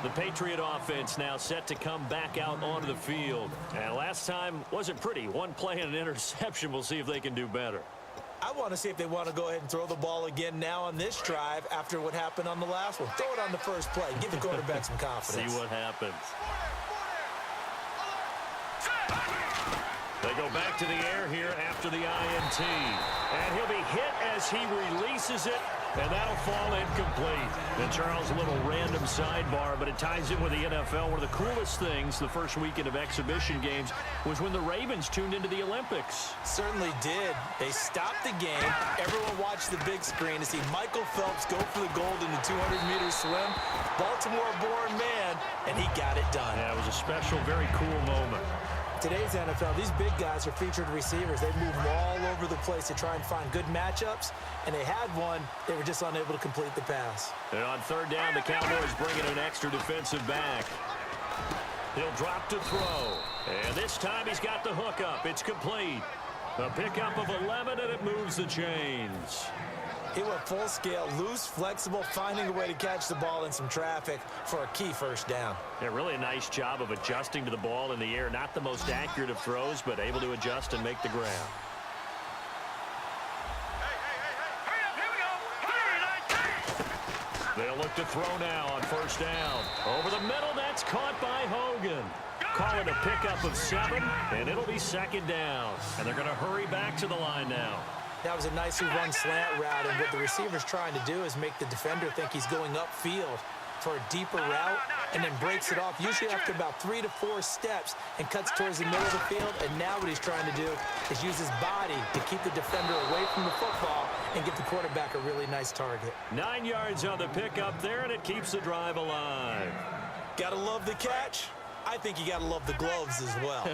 The Patriot offense now set to come back out onto the field. And last time wasn't pretty. One play and an interception. We'll see if they can do better. I want to see if they want to go ahead and throw the ball again now on this drive after what happened on the last one. Throw it on the first play. Give the quarterback some confidence. See what happens. They go back to the air here after the INT. And he'll be hit as he releases it. And that'll fall incomplete. And Charles, a little random sidebar, but it ties in with the NFL. One of the coolest things the first weekend of exhibition games was when the Ravens tuned into the Olympics. Certainly did. They stopped the game. Everyone watched the big screen to see Michael Phelps go for the gold in the 200-meter swim. Baltimore-born man, and he got it done. Yeah, it was a special, very cool moment. Today's NFL, these big guys are featured receivers. They move all over the place to try and find good matchups, and they had one. They were just unable to complete the pass. And on third down, the Cowboys bring in an extra defensive back. He'll drop to throw, and this time he's got the hook up. It's complete. A pickup of 11, and it moves the chains. He went full scale, loose, flexible, finding a way to catch the ball in some traffic for a key first down. Yeah, really a nice job of adjusting to the ball in the air. Not the most accurate of throws, but able to adjust and make the ground. They'll look to throw now on first down. Over the middle, that's caught by Hogan. Call it a pickup of 7, and it'll be second down. And they're going to hurry back to the line now. That was a nicely run slant route, and what the receiver's trying to do is make the defender think he's going upfield for a deeper route, and then breaks it off, usually after about 3 to 4 steps, and cuts towards the middle of the field. And now what he's trying to do is use his body to keep the defender away from the football and give the quarterback a really nice target. 9 yards on the pickup there, and it keeps the drive alive. Gotta love the catch. I think you gotta love the gloves as well.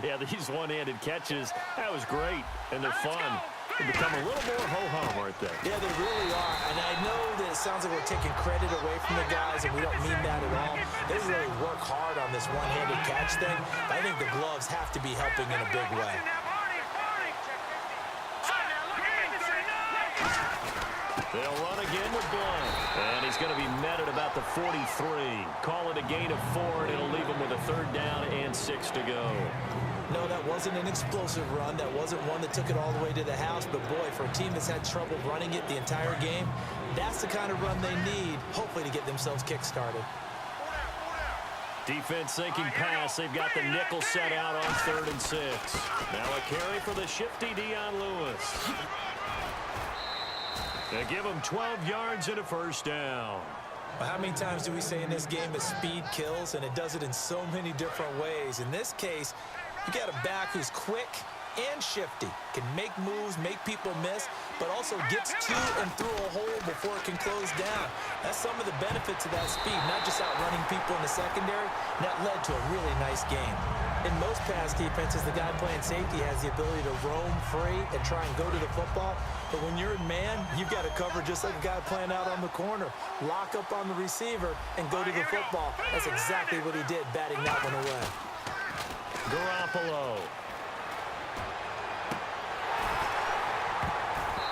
Yeah, these one-handed catches, that was great, and they're fun. They become a little more ho-hum, aren't they? Yeah, they really are. And I know that it sounds like we're taking credit away from the guys, and we don't mean that at all. They really work hard on this one-handed catch thing. I think the gloves have to be helping in a big way. They'll run again with Blunt. And he's going to be met at about the 43. Call it a gain of 4, and it'll leave him with a third down and 6 to go. No, that wasn't an explosive run. That wasn't one that took it all the way to the house. But, boy, for a team that's had trouble running it the entire game, that's the kind of run they need, hopefully, to get themselves kick-started. Defense thinking pass. They've got the nickel set out on 3rd and 6. Now a carry for the shifty Dion Lewis. They give him 12 yards and a first down. Well, how many times do we say in this game that speed kills, and it does it in so many different ways? In this case, you got a back who's quick and shifty, can make moves, make people miss, but also gets to and through a hole before it can close down. That's some of the benefits of that speed, not just outrunning people in the secondary. And that led to a really nice game. In most pass defenses, the guy playing safety has the ability to roam free and try and go to the football. But when you're in man, you've got to cover just like a guy playing out on the corner. Lock up on the receiver and go to the football. That's exactly what he did, batting that one away. Garoppolo.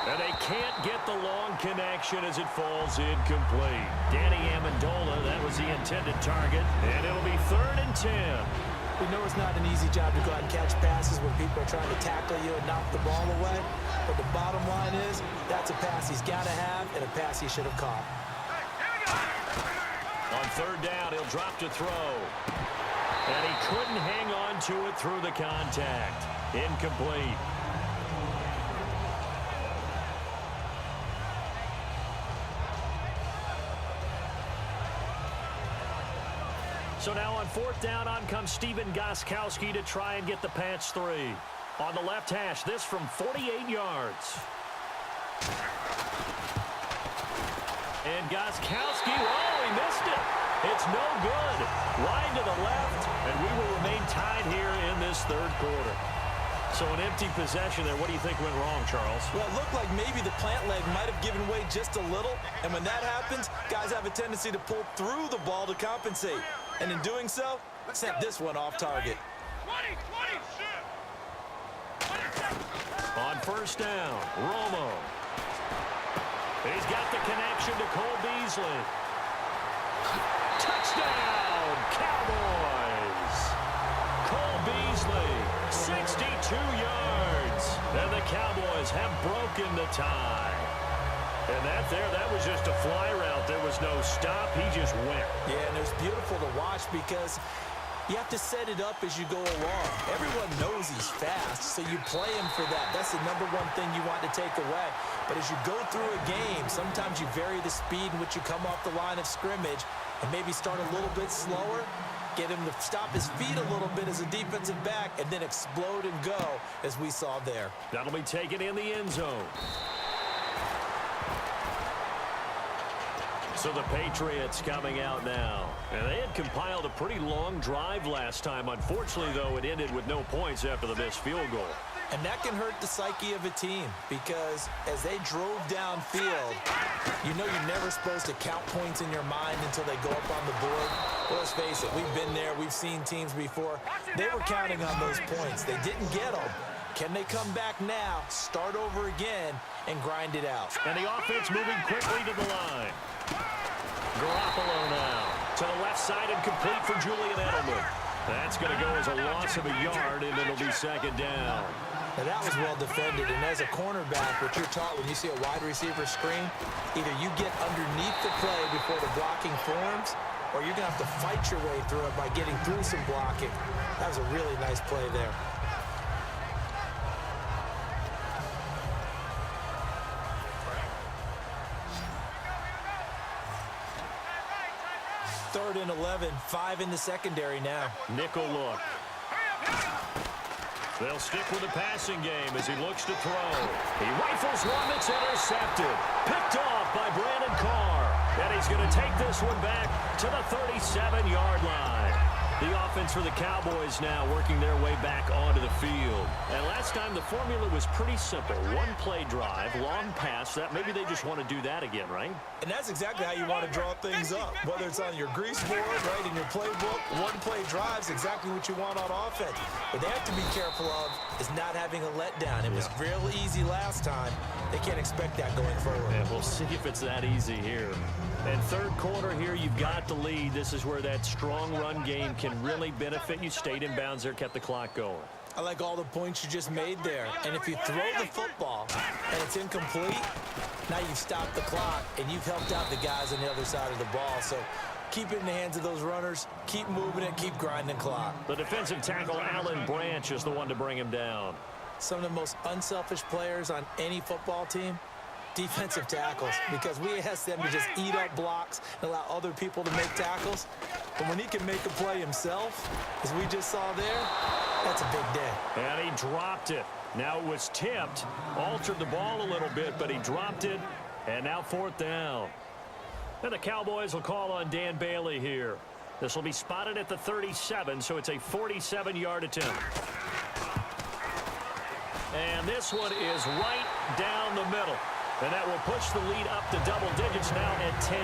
And they can't get the long connection as it falls incomplete. Danny Amendola, that was the intended target. And it'll be 3rd and 10. We know it's not an easy job to go out and catch passes when people are trying to tackle you and knock the ball away. But the bottom line is, that's a pass he's got to have and a pass he should have caught. On 3rd down, he'll drop to throw. And he couldn't hang on to it through the contact. Incomplete. So now on 4th down, on comes Stephen Gostkowski to try and get the Pats 3. On the left hash, this from 48 yards. And Gostkowski, oh, he missed it. It's no good. Wide to the left, and we will remain tied here in this 3rd quarter. So an empty possession there. What do you think went wrong, Charles? Well, it looked like maybe the plant leg might have given way just a little. And when that happens, guys have a tendency to pull through the ball to compensate. And in doing so, sent this one off target. On 1st down, Romo. He's got the connection to Cole Beasley. Touchdown, Cowboys! Cole Beasley, 62 yards. And the Cowboys have broken the tie. And that was just a fly route. There was no stop. He just went. Yeah, and it was beautiful to watch because you have to set it up as you go along. Everyone knows he's fast, so you play him for that. That's the number one thing you want to take away. But as you go through a game, sometimes you vary the speed in which you come off the line of scrimmage and maybe start a little bit slower, get him to stop his feet a little bit as a defensive back, and then explode and go, as we saw there. That'll be taken in the end zone. So the Patriots coming out now. And they had compiled a pretty long drive last time. Unfortunately, though, it ended with no points after the missed field goal. And that can hurt the psyche of a team because as they drove downfield, you know you're never supposed to count points in your mind until they go up on the board. Well, let's face it, we've been there. We've seen teams before. They were counting on those points. They didn't get them. Can they come back now, start over again, and grind it out? And the offense moving quickly to the line. Garoppolo now to the left side and complete for Julian Edelman. That's going to go as a loss of a yard, and it'll be second down. Now that was well defended, and as a cornerback, what you're taught when you see a wide receiver screen, either you get underneath the play before the blocking forms, or you're going to have to fight your way through it by getting through some blocking. That was a really nice play there. Third and 11, 5 in the secondary now. Nickel look. They'll stick with the passing game as he looks to throw. He rifles one that's intercepted. Picked off by Brandon Carr. And he's going to take this one back to the 37-yard line. The offense for the Cowboys now working their way back onto the field. And last time the formula was pretty simple. One play drive, long pass. That maybe they just want to do that again, right? And that's exactly how you want to draw things up. Whether it's on your grease board, right, in your playbook, one play drive is exactly what you want on offense. What they have to be careful of is not having a letdown. It was real easy last time. They can't expect that going forward. Yeah, we'll see if it's that easy here. And third quarter here, you've got the lead. This is where that strong run game can really benefit you. Stayed in bounds there, kept the clock going. I like all the points you just made there. And if you throw the football and it's incomplete, now you've stopped the clock and you've helped out the guys on the other side of the ball. So keep it in the hands of those runners. Keep moving it. Keep grinding clock. The defensive tackle, Alan Branch, is the one to bring him down. Some of the most unselfish players on any football team, defensive tackles, because we ask them to just eat up blocks and allow other people to make tackles. But when he can make a play himself, as we just saw there, that's a big day. And he dropped it. Now it was tipped, altered the ball a little bit, but he dropped it, and now fourth down. And the Cowboys will call on Dan Bailey here. This will be spotted at the 37, so it's a 47-yard attempt. And this one is right down the middle. And that will push the lead up to double digits now at 10.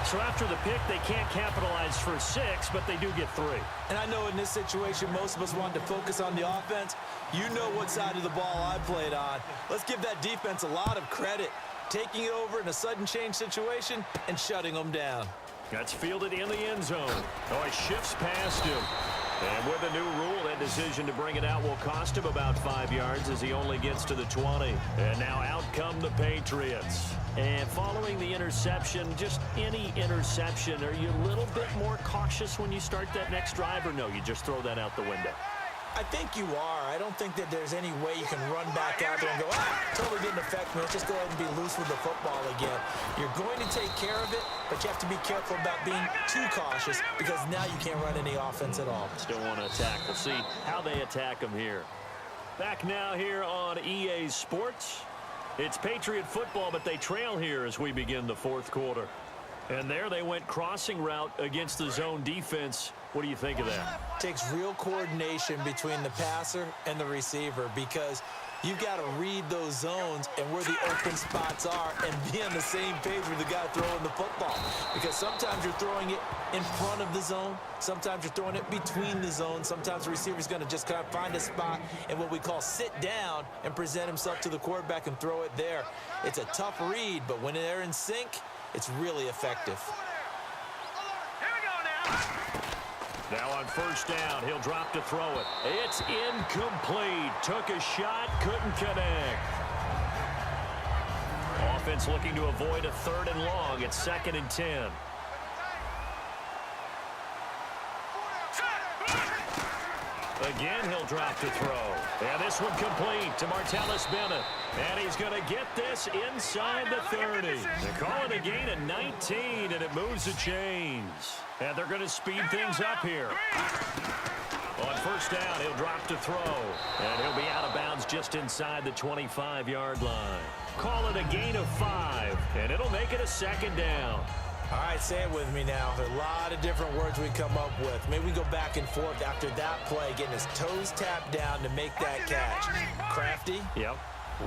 So after the pick, they can't capitalize for 6, but they do get 3. And I know in this situation, most of us wanted to focus on the offense. You know what side of the ball I played on. Let's give that defense a lot of credit. Taking it over in a sudden change situation and shutting them down. That's fielded in the end zone. Oh, he shifts past him. And with a new rule, that decision to bring it out will cost him about 5 yards as he only gets to the 20. And now out come the Patriots. And following the interception, just any interception, are you a little bit more cautious when you start that next drive, or no, you just throw that out the window? I think you are. I don't think that there's any way you can run back out there and go, totally didn't affect me. Let's just go ahead and be loose with the football again. You're going to take care of it, but you have to be careful about being too cautious because now you can't run any offense at all. Still want to attack. We'll see how they attack them here. Back now here on EA Sports. It's Patriot football, but they trail here as we begin the fourth quarter. And there they went crossing route against the zone defense. What do you think of that? Takes real coordination between the passer and the receiver because you've got to read those zones and where the open spots are and be on the same page with the guy throwing the football. Because sometimes you're throwing it in front of the zone. Sometimes you're throwing it between the zones. Sometimes the receiver's going to just kind of find a spot and what we call sit down and present himself to the quarterback and throw it there. It's a tough read, but when they're in sync, it's really effective. Now on first down, he'll drop to throw it. It's incomplete. Took a shot, couldn't connect. Offense looking to avoid a 3rd and long. It's 2nd and 10. Again, he'll drop to throw. And this one complete to Martellus Bennett. And he's going to get this inside the 30. They call it a gain of 19, and it moves the chains. And they're going to speed things up here. On first down, he'll drop to throw. And he'll be out of bounds just inside the 25-yard line. Call it a gain of 5, and it'll make it a 2nd down. All right, say it with me now. There are a lot of different words we come up with. Maybe we go back and forth after that play, getting his toes tapped down to make that catch. Crafty. Yep.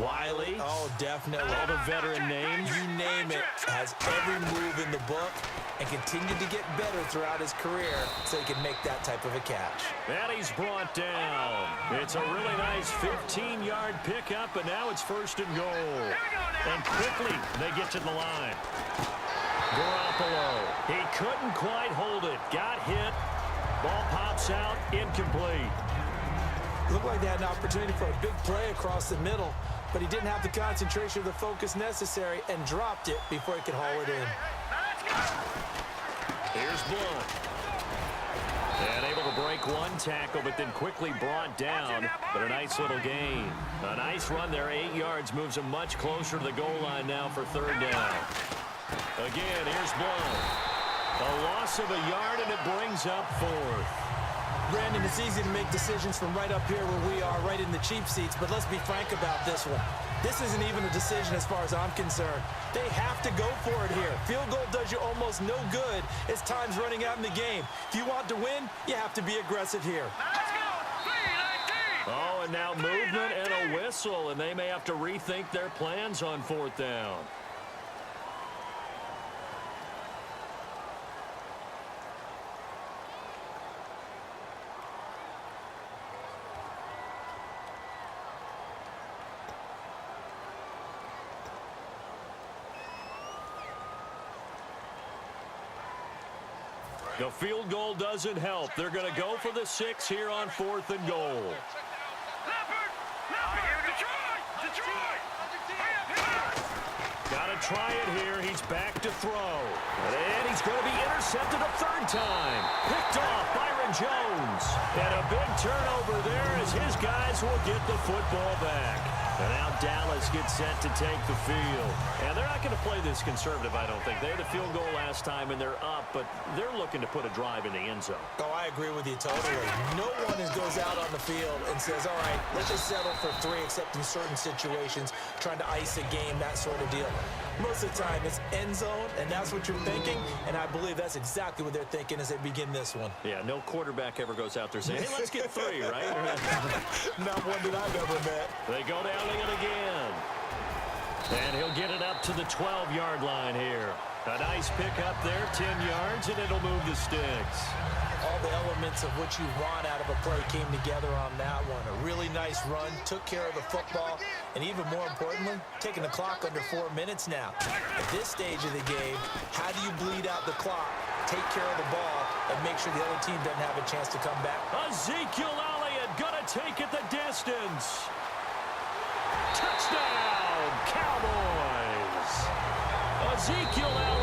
Wiley. Oh, definitely. All the veteran names. You name it. Has every move in the book and continued to get better throughout his career so he can make that type of a catch. And he's brought down. It's a really nice 15-yard pickup, and now it's 1st and goal. And quickly they get to the line. Garoppolo. He couldn't quite hold it. Got hit. Ball pops out. Incomplete. Looked like they had an opportunity for a big play across the middle, but he didn't have the concentration or the focus necessary and dropped it before he could haul it in. Here's Blunt. And able to break one tackle, but then quickly brought down. But a nice little gain. A nice run there. 8 yards moves him much closer to the goal line now for 3rd down. Again, here's Blunt. A loss of a yard, and it brings up 4th. Brandon, it's easy to make decisions from right up here where we are, right in the cheap seats, but let's be frank about this one. This isn't even a decision as far as I'm concerned. They have to go for it here. Field goal does you almost no good as time's running out in the game. If you want to win, you have to be aggressive here. Let's go! 3-19! Oh, and now movement and a whistle, and they may have to rethink their plans on 4th down. The field goal doesn't help. They're going to go for the 6 here on 4th and goal. Got to try it here. He's back to throw. And he's going to be intercepted a 3rd time. Picked off Byron Jones. And a big turnover there as his guys will get the football back. And now Dallas gets set to take the field. And they're not going to play this conservative, I don't think. They had a field goal last time, and they're up, but they're looking to put a drive in the end zone. Oh, I agree with you totally. No one goes out on the field and says, all right, let's just settle for 3, except in certain situations, trying to ice a game, that sort of deal. Most of the time, it's end zone, and that's what you're thinking, and I believe that's exactly what they're thinking as they begin this one. Yeah, no quarterback ever goes out there saying, hey, let's get 3, right? Not one that I've ever met. They go down it again. And he'll get it up to the 12-yard line here. A nice pickup there, 10 yards, and it'll move the sticks. All the elements of what you want out of a play came together on that one. A really nice run, took care of the football, and even more importantly, taking the clock under 4 minutes now. At this stage of the game, how do you bleed out the clock, take care of the ball, and make sure the other team doesn't have a chance to come back? Ezekiel Elliott gonna take it the distance. Touchdown, Cowboys! Ezekiel Elliott.